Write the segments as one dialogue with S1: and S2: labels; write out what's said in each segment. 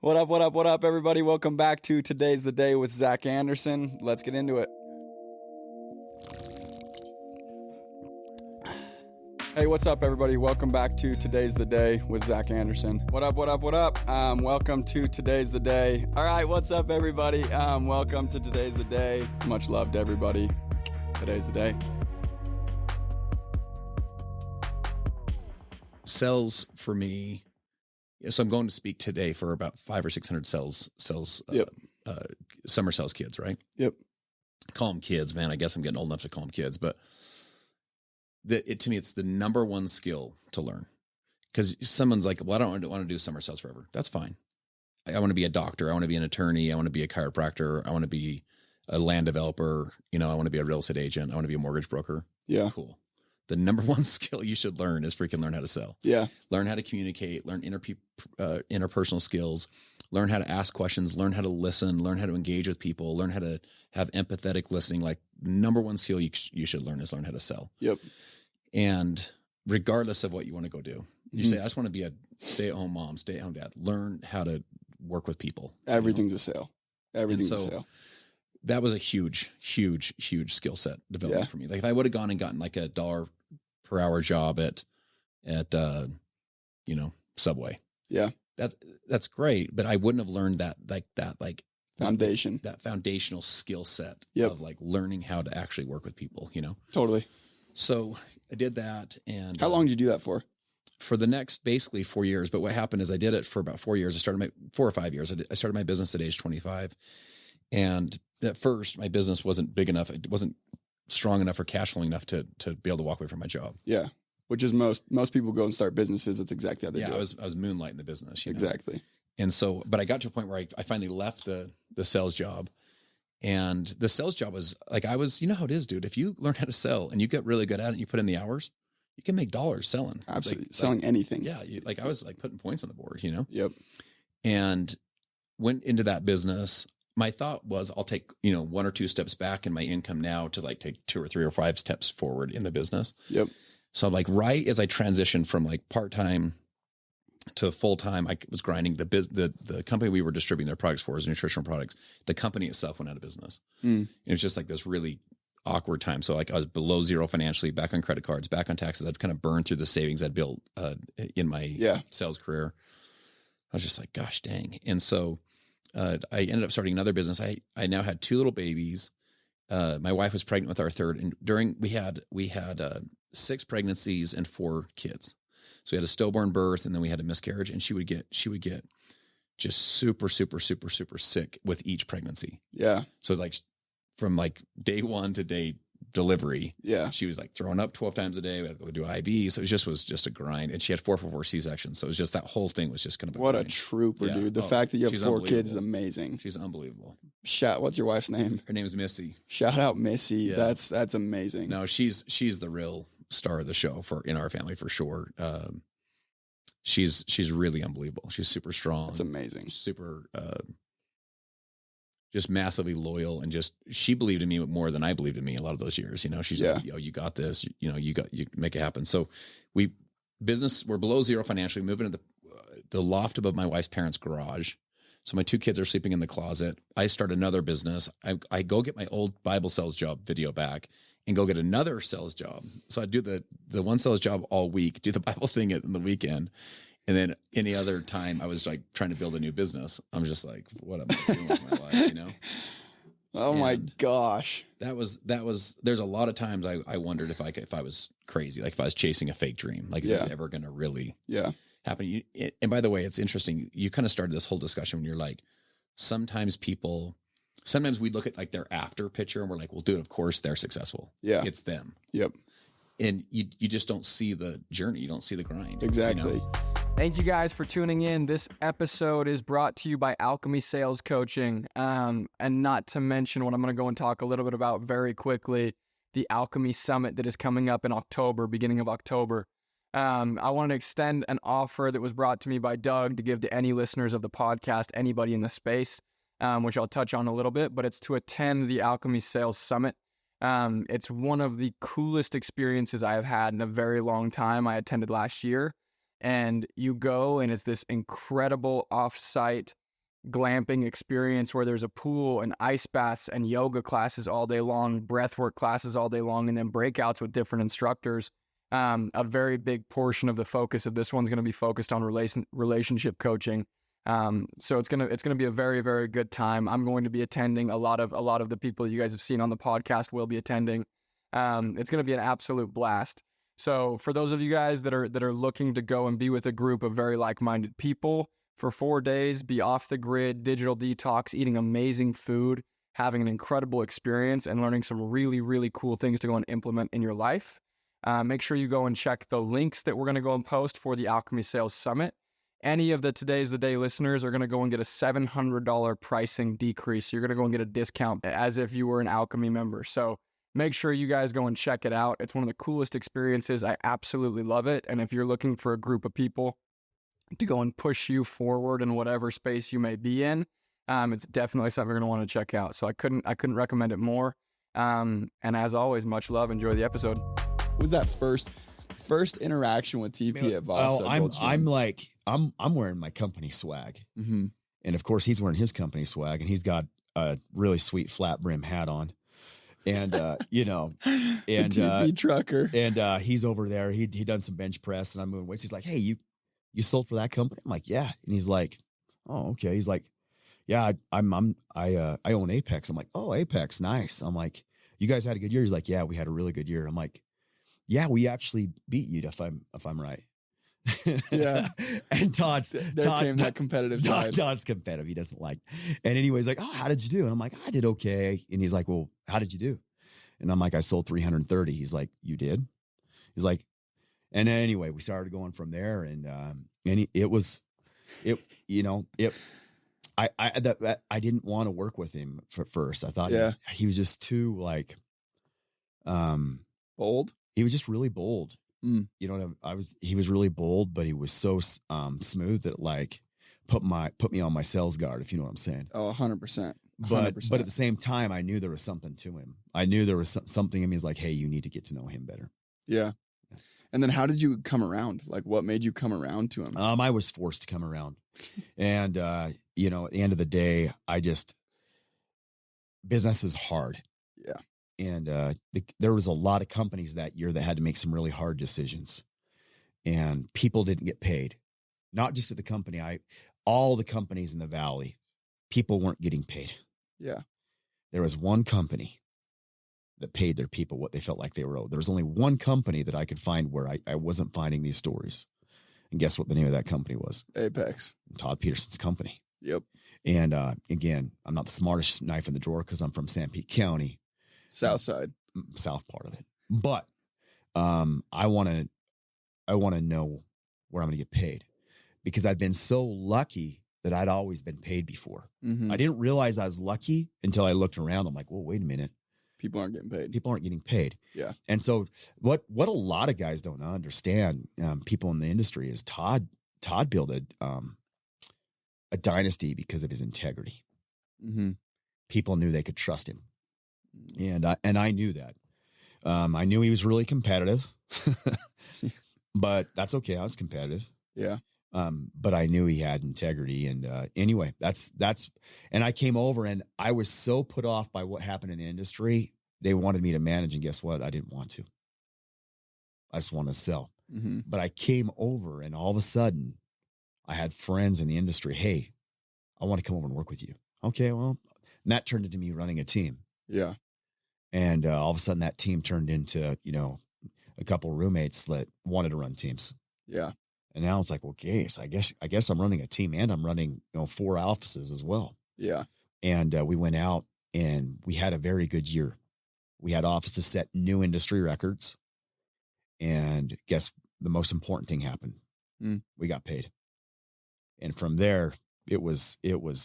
S1: What up, what up, what up, everybody? Welcome back to Today's the Day with Zack Andersen. Let's get into it. Hey, what's up, everybody? Welcome back to Today's the Day with Zack Andersen. What up, what up, what up? Welcome to Today's the Day. All right, what's up, everybody? Welcome to Today's the Day. Much love to everybody. Today's the day.
S2: Sales for me. So I'm going to speak today for about 500 or 600 summer sales kids, right?
S1: Yep.
S2: Call them kids, man. I guess I'm getting old enough to call them kids, but to me, it's the number one skill to learn. Because someone's like, well, I don't want to do summer sales forever. That's fine. I want to be a doctor. I want to be an attorney. I want to be a chiropractor. I want to be a land developer. I want to be a real estate agent. I want to be a mortgage broker.
S1: Yeah.
S2: Cool. The number one skill you should learn is freaking learn how to sell.
S1: Yeah.
S2: Learn how to communicate, learn interpersonal skills, learn how to ask questions, learn how to listen, learn how to engage with people, learn how to have empathetic listening. Like number one skill you should learn is learn how to sell.
S1: Yep.
S2: And regardless of what you want to go do, you say, I just want to be a stay-at-home mom, stay-at-home dad, learn how to work with people.
S1: Everything's a sale. Everything's a sale.
S2: That was a huge skill set development for me. Like if I would have gone and gotten like $1 per hour job at Subway.
S1: Yeah.
S2: That's great, but I wouldn't have learned that
S1: foundation,
S2: that foundational skill set of like learning how to actually work with people,
S1: Totally.
S2: So I did that. And
S1: how long did you do that for?
S2: For the next basically 4 years. But what happened is I did it for about 4 years. I started 4 or 5 years. I started my business at age 25. And at first my business wasn't big enough. It wasn't strong enough or cash flowing enough to be able to walk away from my job.
S1: Yeah. Which is most people go and start businesses. That's exactly how they do it.
S2: I was moonlighting the business.
S1: Exactly.
S2: And so, but I got to a point where I finally left the sales job, and the sales job was like, how it is, dude. If you learn how to sell and you get really good at it and you put in the hours, you can make dollars selling.
S1: Absolutely. Selling anything.
S2: Yeah. I was like putting points on the board,
S1: Yep.
S2: And went into that business. My thought was I'll take, 1 or 2 steps back in my income now to like take 2 or 3 or 5 steps forward in the business.
S1: Yep.
S2: So I'm like, right as I transitioned from like part-time to full-time, I was grinding the company we were distributing their products for is nutritional products. The company itself went out of business. It was just like this really awkward time. So like I was below zero financially, back on credit cards, back on taxes. I'd kind of burned through the savings I'd built in my sales career. I was just like, gosh dang. And so I ended up starting another business. I now had 2 little babies. My wife was pregnant with our third, and we had 6 pregnancies and 4 kids. So we had a stillborn birth, and then we had a miscarriage, and she would get just super, super, super, super sick with each pregnancy.
S1: Yeah.
S2: So it's like from like day 1 to day delivery.
S1: Yeah.
S2: She was like throwing up 12 times a day. We had to go do IV. So it was just a grind. And she had 4 for 4 C-sections. So it was just that whole thing was just kind of
S1: what a trooper, dude. The fact that you have 4 kids is amazing.
S2: She's unbelievable.
S1: What's your wife's name?
S2: Her name is Missy.
S1: Shout out Missy.
S2: Yeah.
S1: That's amazing.
S2: No, she's the real star of the show in our family for sure. She's really unbelievable. She's super strong.
S1: That's amazing.
S2: Super, just massively loyal, and she believed in me more than I believed in me a lot of those years. She's like, yo, you got this, you make it happen. So we're below zero financially, moving into the loft above my wife's parents' garage. So my 2 kids are sleeping in the closet. I start another business. I go get my old Bible sales job video back and go get another sales job. So I do the one sales job all week, do the Bible thing in the weekend. And then any other time I was like trying to build a new business. I'm just like, what am I doing with my life?
S1: Oh my gosh.
S2: That was, there's a lot of times I wondered if I was crazy, like if I was chasing a fake dream, like, is this ever going to really happen? And by the way, it's interesting. You kind of started this whole discussion when you're like, sometimes we look at like their after picture and we're like, well, dude, of course they're successful. Yeah. It's them.
S1: Yep.
S2: And you just don't see the journey. You don't see the grind.
S1: Exactly.
S3: Thank you guys for tuning in. This episode is brought to you by Alchemy Sales Coaching. And not to mention what I'm going to go and talk a little bit about very quickly, the Alchemy Summit that is coming up in October, beginning of October. I wanted to extend an offer that was brought to me by Doug to give to any listeners of the podcast, anybody in the space, which I'll touch on a little bit, but it's to attend the Alchemy Sales Summit. It's one of the coolest experiences I have had in a very long time. I attended last year, and you go and it's this incredible off-site glamping experience where there's a pool and ice baths and yoga classes all day long, breathwork classes all day long, and then breakouts with different instructors. A very big portion of the focus of this one's going to be focused on relationship coaching. So it's gonna be a very, very good time. I'm going to be attending. A lot of the people you guys have seen on the podcast will be attending. It's going to be an absolute blast. So for those of you guys that are looking to go and be with a group of very like-minded people for 4 days, be off the grid, digital detox, eating amazing food, having an incredible experience, and learning some really, really cool things to go and implement in your life, make sure you go and check the links that we're going to go and post for the Alchemy Sales Summit. Any of the Today's the Day listeners are going to go and get a $700 pricing decrease. So you're going to go and get a discount as if you were an Alchemy member. So make sure you guys go and check it out. It's one of the coolest experiences. I absolutely love it. And if you're looking for a group of people to go and push you forward in whatever space you may be in, it's definitely something you're going to want to check out. So I couldn't recommend it more. And as always, much love. Enjoy the episode.
S1: What was that first interaction with TP at Boss?
S4: I'm wearing my company swag. Mm-hmm. And of course he's wearing his company swag, and he's got a really sweet flat brim hat on. And, and
S1: TP trucker.
S4: And he's over there. He done some bench press, and I'm moving weights. He's like, "Hey, you sold for that company?" I'm like, "Yeah." And he's like, "Oh, okay." He's like, "Yeah, I own Apex." I'm like, "Oh, Apex, nice." I'm like, "You guys had a good year?" He's like, "Yeah, we had a really good year." I'm like, "Yeah, we actually beat you if I'm right."
S1: Yeah.
S4: And Todd
S1: came that competitive side.
S4: Todd's competitive. He doesn't like. And anyway, he's like, "Oh, how did you do?" And I'm like, "I did okay." And he's like, "Well, how did you do?" And I'm like, "I sold 330. He's like, "You did?" He's like, and anyway, we started going from there, and I didn't want to work with him for first. I thought he was just too like,
S1: bold.
S4: He was just really bold.
S1: Mm.
S4: You know, he was really bold, but he was so smooth that like put me on my sales guard, if you know what I'm saying.
S1: Oh, 100%.
S4: But at the same time, I knew there was something to him. I knew there was something in me. Is like, hey, you need to get to know him better.
S1: Yeah. And then how did you come around? Like, what made you come around to him?
S4: I was forced to come around. And, at the end of the day, business is hard.
S1: Yeah.
S4: And there was a lot of companies that year that had to make some really hard decisions, and people didn't get paid. Not just at the company, all the companies in the Valley, people weren't getting paid.
S1: Yeah.
S4: There was one company that paid their people what they felt like they were owed. There was only one company that I could find where I wasn't finding these stories. And guess what the name of that company was?
S1: Apex.
S4: Todd Peterson's company.
S1: Yep.
S4: And again, I'm not the smartest knife in the drawer because I'm from Sanpete County.
S1: South side.
S4: South part of it. But I want to know where I'm going to get paid, because I'd been so lucky that I'd always been paid before.
S1: Mm-hmm.
S4: I didn't realize I was lucky until I looked around. I'm like, well, wait a minute.
S1: People aren't getting paid.
S4: People aren't getting paid.
S1: Yeah.
S4: And so what a lot of guys don't understand, people in the industry, is Todd built a dynasty because of his integrity.
S1: Mm-hmm.
S4: People knew they could trust him. And I knew that. I knew he was really competitive, but that's okay. I was competitive.
S1: Yeah.
S4: But I knew he had integrity. And anyway, that's and I came over, and I was so put off by what happened in the industry. They wanted me to manage, and guess what? I didn't want to. I just wanted to sell.
S1: Mm-hmm.
S4: But I came over, and all of a sudden I had friends in the industry. Hey, I want to come over and work with you. Okay, well, and that turned into me running a team.
S1: Yeah.
S4: And all of a sudden that team turned into, a couple of roommates that wanted to run teams.
S1: Yeah.
S4: And now it's like, okay, so I guess I'm running a team, and I'm running, 4 offices as well.
S1: Yeah.
S4: And we went out, and we had a very good year. We had offices set new industry records, and guess the most important thing happened. We got paid. And from there, it was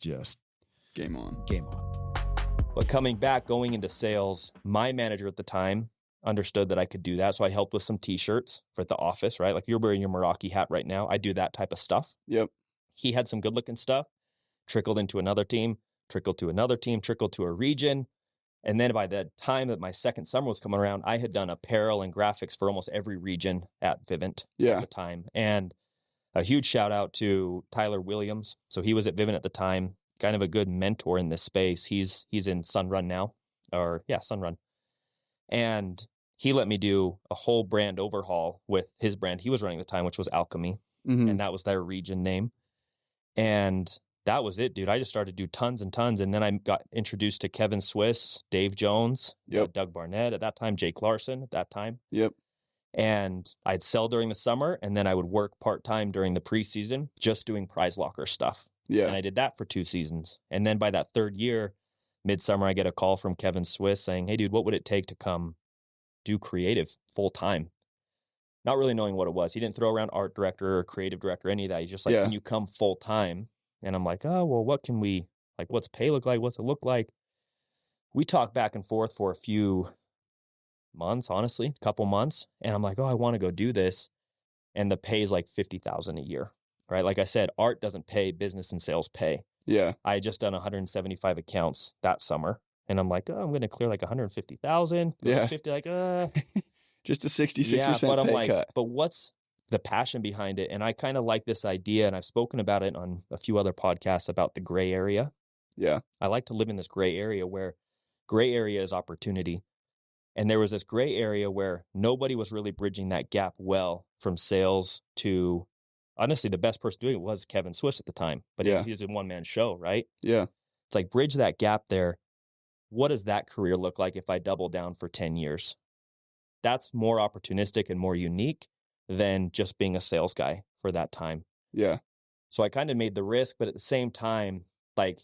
S4: just
S1: game on.
S5: But coming back, going into sales, my manager at the time understood that I could do that. So I helped with some t-shirts for the office, right? Like you're wearing your Meraki hat right now. I do that type of stuff.
S1: Yep.
S5: He had some good looking stuff, trickled into another team, trickled to another team, trickled to a region. And then by the time that my second summer was coming around, I had done apparel and graphics for almost every region at Vivint at the time. And a huge shout out to Tyler Williams. So he was at Vivint at the time. kind of a good mentor in this space. He's in Sunrun now, Sunrun. And he let me do a whole brand overhaul with his brand he was running at the time, which was ALCHEMY.
S1: Mm-hmm.
S5: And that was their region name. And that was it, dude. I just started to do tons and tons. And then I got introduced to Kevin Swiss, Dave Jones, Doug Barnett at that time, Jake Larson at that time.
S1: Yep.
S5: And I'd sell during the summer, and then I would work part-time during the preseason, just doing prize locker stuff.
S1: Yeah.
S5: And I did that for 2 seasons. And then by that third year, midsummer, I get a call from Kevin Swiss saying, hey, dude, what would it take to come do creative full-time? Not really knowing what it was. He didn't throw around art director or creative director, any of that. He's just like, can you come full-time? And I'm like, oh, well, what can we, like, what's pay look like? What's it look like? We talked back and forth for a few months, honestly, a couple months. And I'm like, oh, I want to go do this. And the pay is like $50,000 a year, right? Like I said, art doesn't pay, business and sales pay.
S1: Yeah.
S5: I had just done 175 accounts that summer. And I'm like, oh, I'm going to clear like 150,000.
S1: Yeah.
S5: 50, like,
S1: just a 66%
S5: but I'm
S1: pay
S5: like,
S1: cut.
S5: but what's the passion behind it? And I kind of like this idea, and I've spoken about it on a few other podcasts about the gray area.
S1: Yeah.
S5: I like to live in this gray area where gray area is opportunity. And there was this gray area where nobody was really bridging that gap well, from sales to, honestly, the best person doing it was Kevin Swiss at the time, but he's a one-man show, right?
S1: Yeah.
S5: It's like, bridge that gap there. What does that career look like if I double down for 10 years? That's more opportunistic and more unique than just being a sales guy for that time.
S1: Yeah.
S5: So I kind of made the risk, but at the same time, like,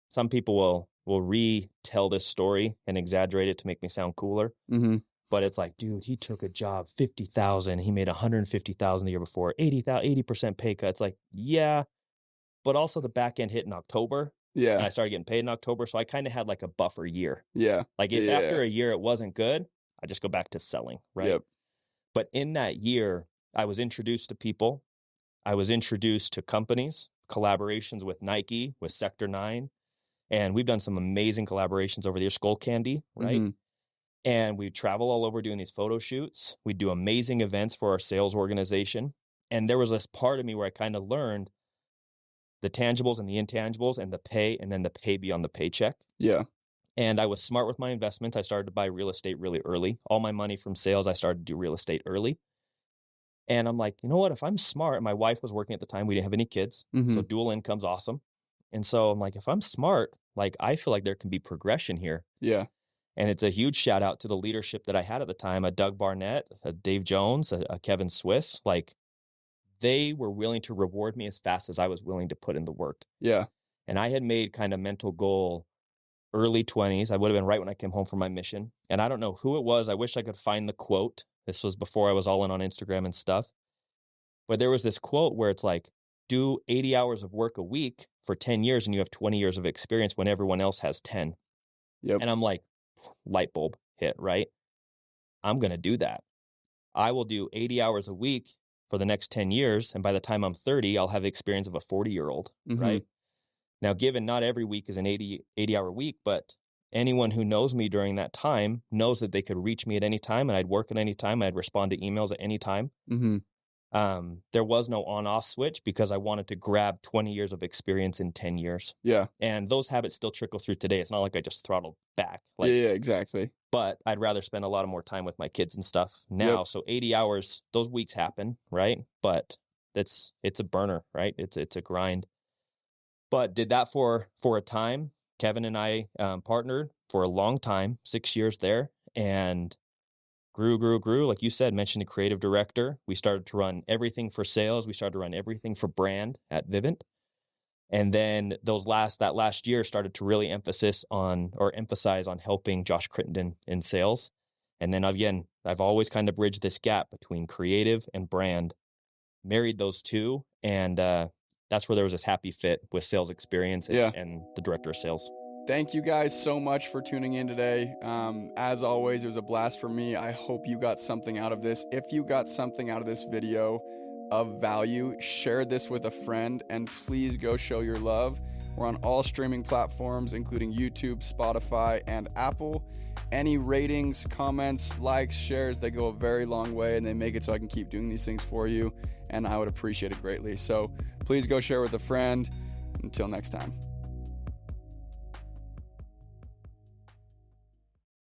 S5: some people will retell this story and exaggerate it to make me sound cooler.
S1: Mm-hmm.
S5: But it's like, dude, he took a job, 50,000. He made 150,000 the year before, 80% pay cut. It's like, yeah, but also the back end hit in October.
S1: Yeah.
S5: And I started getting paid in October. So I kind of had like a buffer year.
S1: Yeah.
S5: Like if after a year it wasn't good, I just go back to selling, right?
S1: Yep.
S5: But in that year, I was introduced to people. I was introduced to companies, collaborations with Nike, with Sector 9. And we've done some amazing collaborations over there, Skull Candy, right?
S1: Mm-hmm.
S5: And we travel all over doing these photo shoots. We do amazing events for our sales organization. And there was this part of me where I kind of learned the tangibles and the intangibles and the pay, and then the pay beyond the paycheck.
S1: Yeah.
S5: And I was smart with my investments. I started to buy real estate really early. All my money from sales, I started to do real estate early. And I'm like, you know what? If I'm smart, my wife was working at the time. We didn't have any kids.
S1: Mm-hmm.
S5: So dual income's awesome. And so I'm like, if I'm smart, like, I feel like there can be progression here.
S1: Yeah.
S5: And it's a huge shout out to the leadership that I had at the time, a Doug Barnett, a Dave Jones, a Kevin Swiss. Like, they were willing to reward me as fast as I was willing to put in the work.
S1: Yeah.
S5: And I had made kind of mental goal early 20s. I would have been right when I came home from my mission. And I don't know who it was. I wish I could find the quote. This was before I was all in on Instagram and stuff. But there was this quote where it's like, do 80 hours of work a week for 10 years and you have 20 years of experience when everyone else has 10.
S1: Yep.
S5: And I'm like, light bulb hit, right? I'm going to do that. I will do 80 hours a week for the next 10 years. And by the time I'm 30, I'll have the experience of a 40-year-old,
S1: Mm-hmm.
S5: right? Now, given not every week is an 80-hour week, but anyone who knows me during that time knows that they could reach me at any time, and I'd work at any time. I'd respond to emails at any time.
S1: Mm-hmm.
S5: There was no on-off switch because I wanted to grab 20 years of experience in 10 years.
S1: Yeah.
S5: And those habits still trickle through today. It's not like I just throttled back. Like,
S1: yeah, exactly.
S5: But I'd rather spend a lot of more time with my kids and stuff now.
S1: Yep.
S5: So 80 hours, those weeks happen, right? But it's a burner, right? It's a grind. But did that for a time. Kevin and I partnered for a long time, 6 years there, and grew. Like you said, mentioned a creative director. We started to run everything for sales. We started to run everything for brand at Vivint. And then that last year started to really emphasize on helping Josh Crittenden in sales. And then again, I've always kind of bridged this gap between creative and brand, married those two. And that's where there was this happy fit with sales experience and the director of sales.
S1: Thank you guys so much for tuning in today. As always, it was a blast for me. I hope you got something out of this. If you got something out of this video of value, share this with a friend, and please go show your love. We're on all streaming platforms, including YouTube, Spotify, and Apple. Any ratings, comments, likes, shares, they go a very long way, and they make it so I can keep doing these things for you, and I would appreciate it greatly. So please go share with a friend. Until next time.